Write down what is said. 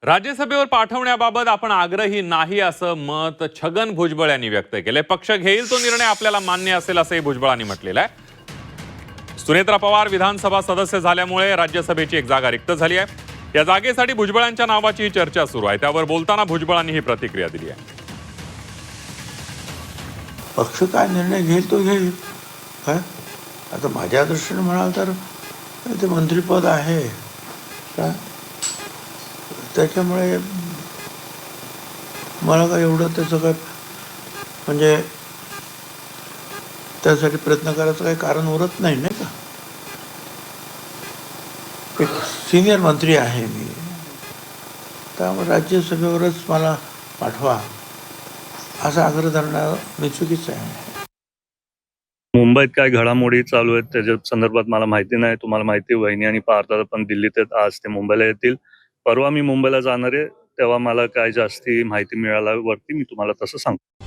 राज्यसभेवर पाठवण्याबाबत आपण आग्रही नाही असं मत छगन भुजबळ यांनी व्यक्त केलंय. पक्ष घेईल तो निर्णय आपल्याला मान्य असेल असंही भुजबळांनी म्हटलेलं आहे. सुनेत्रा पवार विधानसभा सदस्य झाल्यामुळे राज्यसभेची एक जागा रिक्त झाली आहे. या जागेसाठी भुजबळांच्या नावाची चर्चा सुरू आहे. त्यावर बोलताना भुजबळांनी ही प्रतिक्रिया दिली आहे. पक्ष काय निर्णय घेईल तो घेईल. काय आता माझ्या दृष्टीने म्हणाल तर ते मंत्रिपद आहे काय, त्याच्यामुळे मला काय एवढं त्याचं काय म्हणजे त्यासाठी प्रयत्न करायचं काही कारण उरत नाही, नाही का. एक सिनियर मंत्री आहे मी, त्यामुळे राज्यसभेवरच मला पाठवा असा आग्रह धरणं मी चुकीचं आहे. मुंबईत काय घडामोडी चालू आहेत त्याच्या संदर्भात मला माहिती नाही. तुम्हाला माहिती, वहिनी आणि पार्थ पण दिल्लीत आहेत. आज ते मुंबईला येतील. परवा मी मुंबईला जाणार आहे, तेव्हा मला काय जास्ती माहिती मिळाल्यावरती मी तुम्हाला तसं सांगतो.